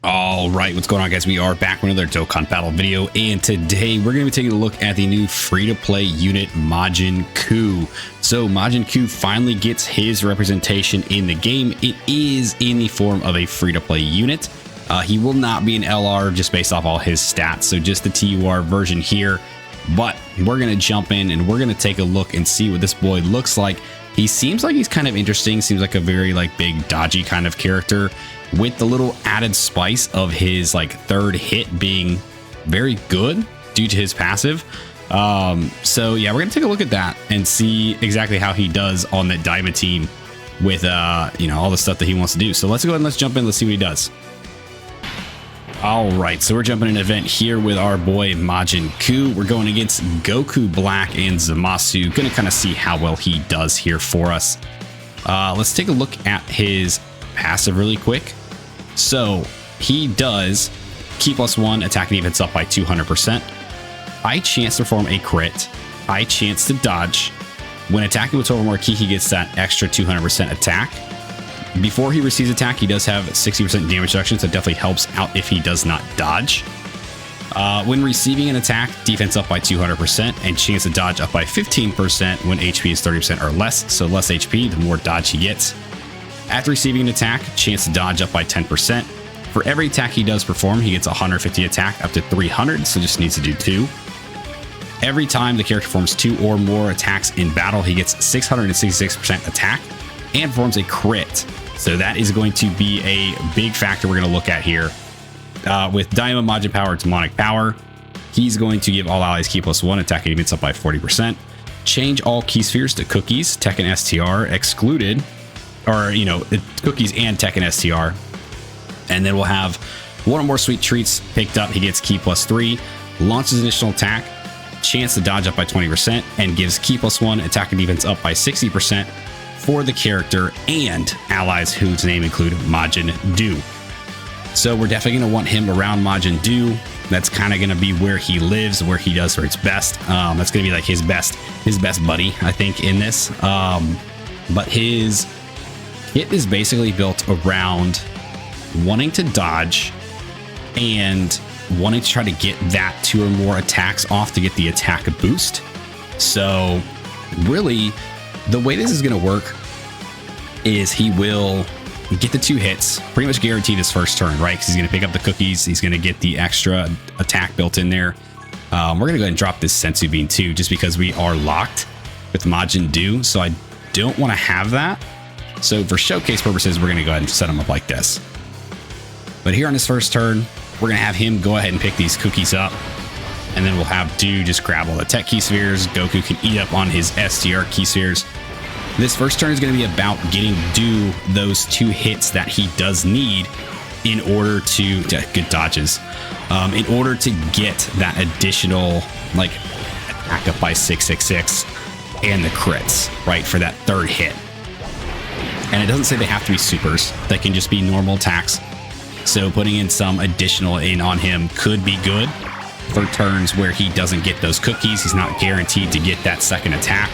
All right, what's going on, guys? We are back with another Dokkan battle video, and today we're going to be taking a look at the new free-to-play unit Majin Kuu. So Majin Kuu finally gets his representation in the game. It is in the form of a free-to-play unit. He will not be an LR just based off all his stats, so just the TUR version here. But we're going to jump in and we're going to take a look and see what this boy looks like. He seems like he's kind of interesting, seems like a very big dodgy kind of character, with the little added spice of his third hit being very good due to his passive. So yeah, we're gonna take a look at that and see exactly how he does on that diamond team with all the stuff that he wants to do. So let's go ahead and let's jump in, let's see what he does. All right, so we're jumping in an event here with our boy Majin Kuu. We're going against Goku Black and Zamasu. Gonna kind of see how well he does here for us. Let's take a look at his passive really quick. So he does key +1 attack and defense up by 200%. High chance to perform a crit. High chance to dodge. When attacking with 12 or more ki, he gets that extra 200% attack. Before he receives attack, he does have 60% damage reduction, so it definitely helps out if he does not dodge. When receiving an attack, defense up by 200% and chance to dodge up by 15% when HP is 30% or less. So less HP, the more dodge he gets. After receiving an attack, chance to dodge up by 10%. For every attack he does perform, he gets 150 attack up to 300, so just needs to do 2. Every time the character performs 2 or more attacks in battle, he gets 666% attack and performs a crit. So that is going to be a big factor we're going to look at here. With Diamond Majin Power, Demonic Power, he's going to give all allies ki +1, attack and defense up by 40%. Change all key spheres to cookies, Tekken STR excluded, or cookies and Tekken STR. And then we'll have one or more sweet treats picked up. He gets ki +3, launches additional attack, chance to dodge up by 20%, and gives ki +1, attack and defense up by 60% for the character and allies whose name include Majin Kuu. So we're definitely going to want him around Majin Kuu. That's kind of going to be where he lives, where he does its best. That's going to be his best buddy, I think, in this. But his hit is basically built around wanting to dodge and wanting to try to get that 2 or more attacks off to get the attack boost. So really, the way this is going to work is he will get the 2 hits, pretty much guaranteed his first turn, right? Because he's going to pick up the cookies. He's going to get the extra attack built in there. We're going to go ahead and drop this Sensu Bean too, just because we are locked with Majin Kuu. So I don't want to have that. So for showcase purposes, we're going to go ahead and set him up like this. But here on his first turn, we're going to have him go ahead and pick these cookies up. And then we'll have Kuu just grab all the tech key spheres. Goku can eat up on his STR key spheres. This first turn is going to be about getting Kuu those 2 hits that he does need in order to good dodges, in order to get that additional attack up by 666 and the crits, right, for that 3rd hit. And it doesn't say they have to be supers. They can just be normal attacks. So putting in some additional in on him could be good for turns where he doesn't get those cookies. He's not guaranteed to get that 2nd attack.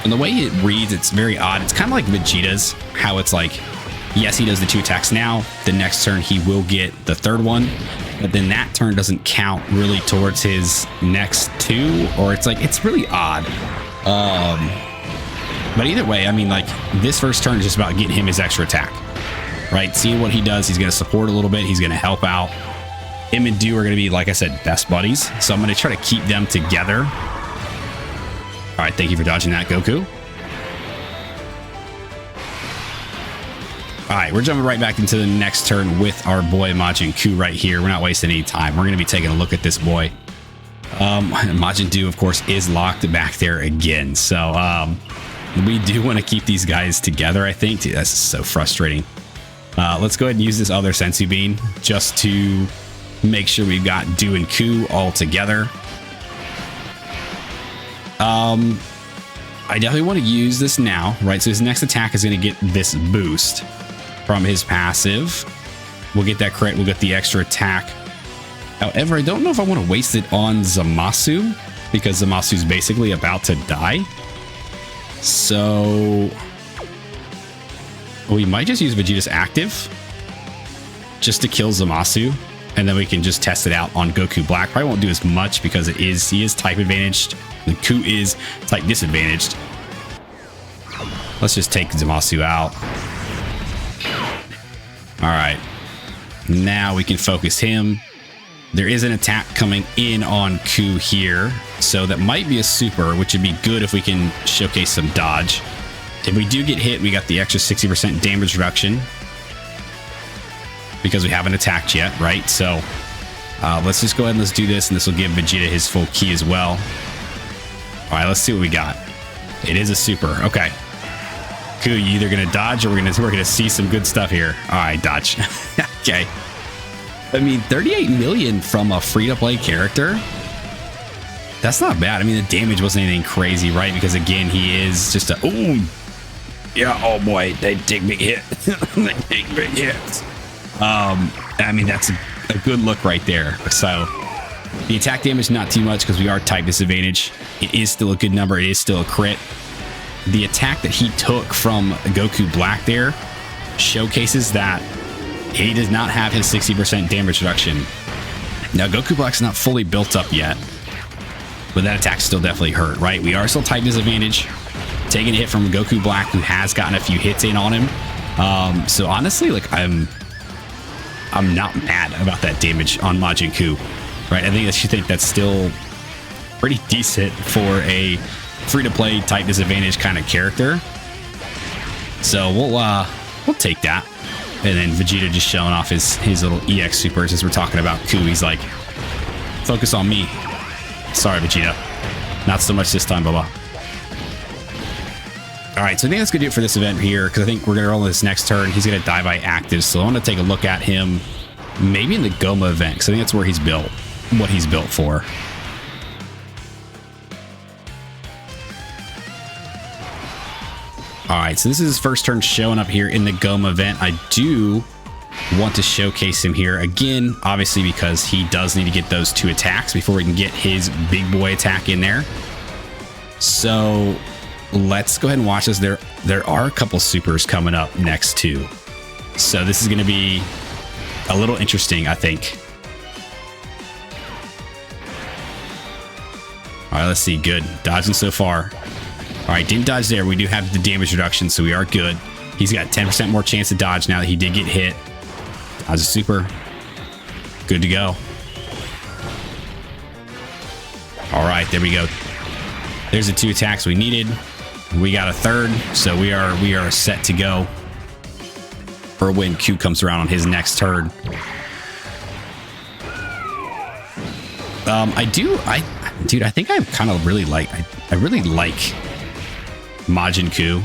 And the way it reads, it's very odd. It's kind of like Vegeta's, how it's yes, he does the 2 attacks now. The next turn he will get the 3rd one, but then that turn doesn't count really towards his next 2, or it's really odd. But either way, I mean, this first turn is just about getting him his extra attack, right? Seeing what he does. He's going to support a little bit. He's going to help out. Him and Kuu are going to be, like I said, best buddies. So I'm going to try to keep them together. All right, thank you for dodging that, Goku. All right, we're jumping right back into the next turn with our boy Majin Kuu right here. We're not wasting any time. We're going to be taking a look at this boy. Majin Kuu, of course, is locked back there again. So we do want to keep these guys together, I think. Dude, that's so frustrating. Let's go ahead and use this other Sensu Bean just to make sure we've got Kuu and Kuu all together. I definitely want to use this now, right? So his next attack is going to get this boost from his passive. We'll get that crit. We'll get the extra attack. However, I don't know if I want to waste it on Zamasu, because Zamasu's basically about to die. So we might just use Vegeta's active just to kill Zamasu, and then we can just test it out on Goku Black. Probably won't do as much because he is type advantaged. The Kuu is type disadvantaged. Let's just take Zamasu out. All right, now we can focus him. There is an attack coming in on Kuu here, so that might be a super, which would be good if we can showcase some dodge. If we do get hit, we got the extra 60% damage reduction because we haven't attacked yet, right? So let's just go ahead and let's do this, and this will give Vegeta his full ki as well. All right, let's see what we got. It is a super. Okay, Kuu, you either gonna dodge or we're gonna see some good stuff here. All right, dodge. Okay. I mean, 38 million from a free-to-play character. That's not bad. I mean, the damage wasn't anything crazy, right? Because again, he is just a yeah. Oh boy, they take big hit. They take big hits. I mean, that's a good look right there. So the attack damage not too much because we are type disadvantage. It is still a good number. It is still a crit. The attack that he took from Goku Black there showcases that he does not have his 60% damage reduction. Now, Goku Black's not fully built up yet, but that attack still definitely hurt, right? We are still type disadvantage, taking a hit from Goku Black, who has gotten a few hits in on him. So honestly, like I'm not mad about that damage on Majin Kuu, right? I think that's still pretty decent for a free-to-play type disadvantage kind of character. So we'll take that. And then Vegeta just showing off his little EX supers as we're talking about Kuu. He's like, focus on me. Sorry, Vegeta. Not so much this time, Baba. All right, so I think that's going to do it for this event here, because I think we're going to roll this next turn. He's going to die by active, so I want to take a look at him maybe in the Goma event, because I think that's where he's built, what he's built for. All right, so this is his first turn showing up here in the Goma event. I do want to showcase him here again, obviously, because he does need to get those 2 attacks before we can get his big boy attack in there. So let's go ahead and watch this. There are a couple supers coming up next too. So this is going to be a little interesting, I think. All right, let's see. Good. Dodging so far. All right, didn't dodge there. We do have the damage reduction, so we are good. He's got 10% more chance to dodge now that he did get hit. Dodge a super. Good to go. All right, there we go. There's the 2 attacks we needed. We got a third, so we are set to go for when Kuu comes around on his next turn. Dude, I think I kind of really like. I really like Majin Kuu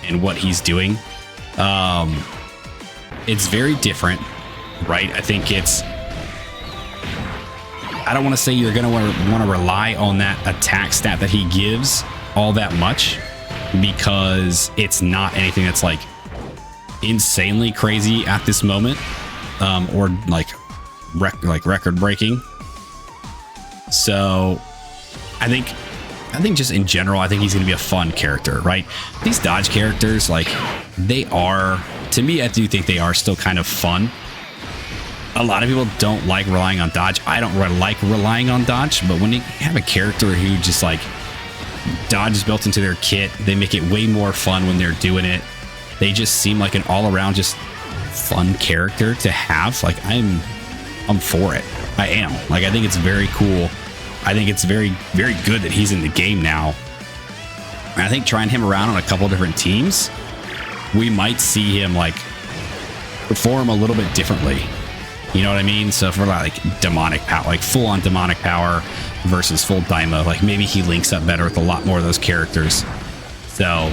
and what he's doing. It's very different, right? I think I don't want to say you're going to want to rely on that attack stat that he gives all that much, because it's not anything that's like insanely crazy at this moment, or like record breaking. So I think just in general, I think he's going to be a fun character, right? These dodge characters, like, they are, to me, I do think they are still kind of fun. A lot of people don't like relying on dodge. I don't like relying on dodge, but when you have a character who just like dodge is built into their kit, they make it way more fun when they're doing it. They just seem like an all-around just fun character to have. Like, I'm for it. I am. Like, I think it's very cool. I think it's very, very good that he's in the game now. And I think trying him around on a couple different teams, we might see him like perform a little bit differently. You know what I mean? So for like demonic power, like full on demonic power versus full Daima, like maybe he links up better with a lot more of those characters. So,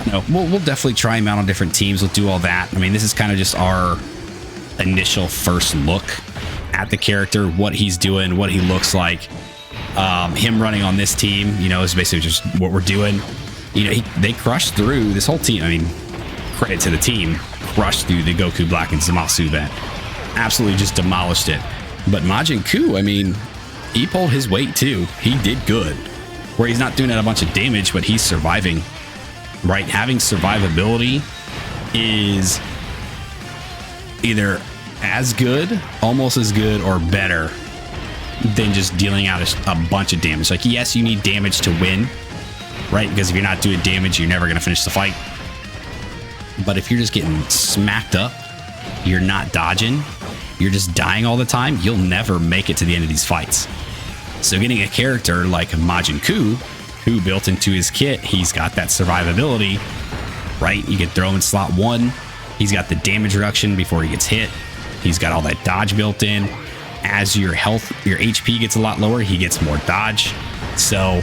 you know, we'll definitely try him out on different teams. We'll do all that. I mean, this is kind of just our initial first look at the character, what he's doing, what he looks like. Him running on this team, you know, is basically just what we're doing. You know, they crushed through this whole team. I mean, credit to the team, crushed through the Goku Black and Zamasu event. Absolutely just demolished it. But Majin Kuu, I mean, he pulled his weight too. He did good. Where he's not doing a bunch of damage, but he's surviving. Right? Having survivability is either as good, almost as good, or better than just dealing out a bunch of damage. Like, yes, you need damage to win, right? Because if you're not doing damage, you're never going to finish the fight. But if you're just getting smacked up, you're not dodging, you're just dying all the time, you'll never make it to the end of these fights. So getting a character like Majin Kuu, who built into his kit, he's got that survivability, right? You can throw him in slot 1. He's got the damage reduction before he gets hit. He's got all that dodge built in. As your health, your HP gets a lot lower, he gets more dodge. So,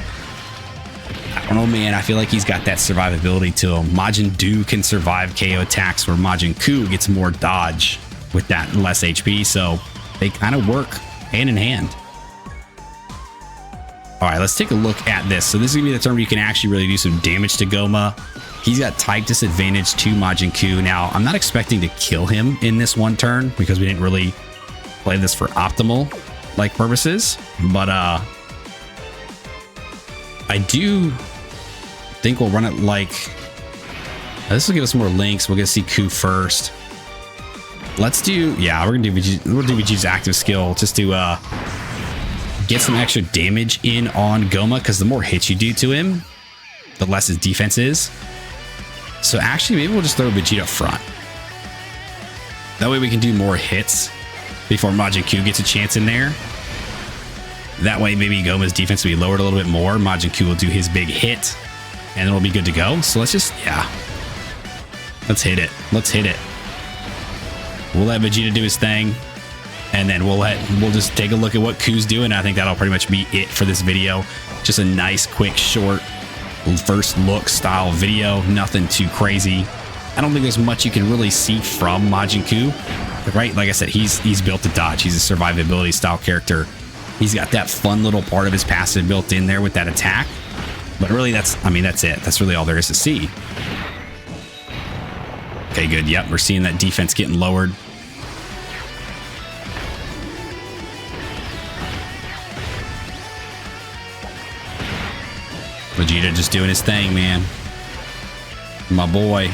I don't know, man. I feel like he's got that survivability to him. Majin Doo can survive KO attacks, where Majin Kuu gets more dodge with that less HP. So, they kind of work hand in hand. All right, let's take a look at this. So, this is going to be the turn where you can actually really do some damage to Goma. He's got type disadvantage to Majin Kuu. Now, I'm not expecting to kill him in this one turn because we didn't really play this for optimal like purposes, but I do think we'll run it like this will give us more links. We're gonna see Kuu first. Let's do, yeah, we're gonna do Vegeta's active skill just to get some extra damage in on Goma, because the more hits you do to him, the less his defense is. So actually, maybe we'll just throw Vegeta up front. That way we can do more hits before Majin Kuu gets a chance in there. That way, maybe Goma's defense will be lowered a little bit more. Majin Kuu will do his big hit, and it'll be good to go. So let's just, yeah. Let's hit it. Let's hit it. We'll let Vegeta do his thing, and then we'll just take a look at what Kuu's doing. I think that'll pretty much be it for this video. Just a nice, quick, short, first look style video. Nothing too crazy. I don't think there's much you can really see from Majin Kuu. Right, like I said, he's built to dodge. He's a survivability style character. He's got that fun little part of his passive built in there with that attack. But really, that's it. That's really all there is to see. Okay, good. Yep, we're seeing that defense getting lowered. Vegeta just doing his thing, man. My boy.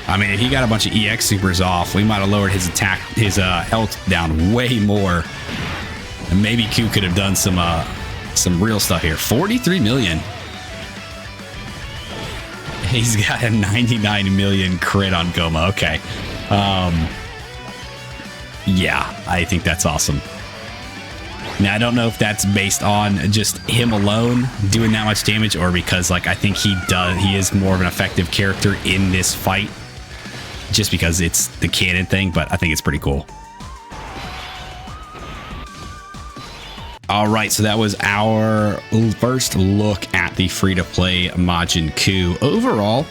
I mean, if he got a bunch of EX supers off, we might have lowered his attack, his health down way more. And maybe Kuu could have done some real stuff here. 43 million. He's got a 99 million crit on Goma. Okay. Yeah, I think that's awesome. Now, I don't know if that's based on just him alone doing that much damage, or because, like, I think he is more of an effective character in this fight, just because it's the canon thing, but I think it's pretty cool. All right, so that was our first look at the free-to-play Majin Kuu. Overall,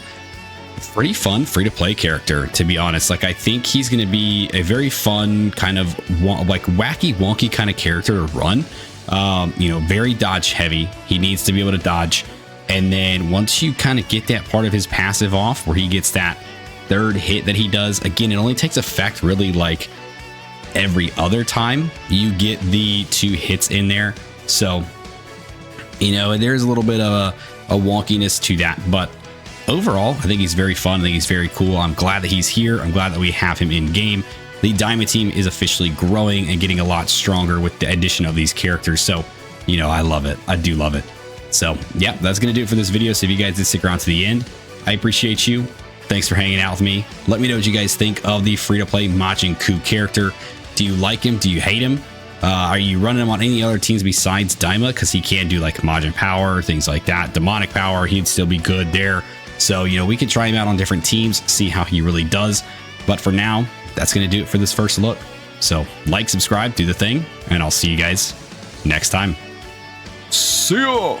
pretty fun free-to-play character, to be honest. Like, I think he's going to be a very fun kind of like wacky, wonky kind of character to run. You know, very dodge heavy. He needs to be able to dodge. And then once you kind of get that part of his passive off, where he gets that third hit that he does, again, it only takes effect really like every other time you get the 2 hits in there. So, you know, there's a little bit of a wonkiness to that, but overall, I think he's very fun. I think he's very cool. I'm glad that he's here. I'm glad that we have him in game. The Diamond team is officially growing and getting a lot stronger with the addition of these characters. So, you know, I love it. I do love it. So, yeah, that's going to do it for this video. So if you guys did stick around to the end, I appreciate you. Thanks for hanging out with me. Let me know what you guys think of the free-to-play Majin Kuu character. Do you like him? Do you hate him? Are you running him on any other teams besides Daima? Because he can do like Majin Power, things like that. Demonic Power, he'd still be good there. So, you know, we could try him out on different teams, see how he really does. But for now, that's going to do it for this first look. So like, subscribe, do the thing, and I'll see you guys next time. See ya!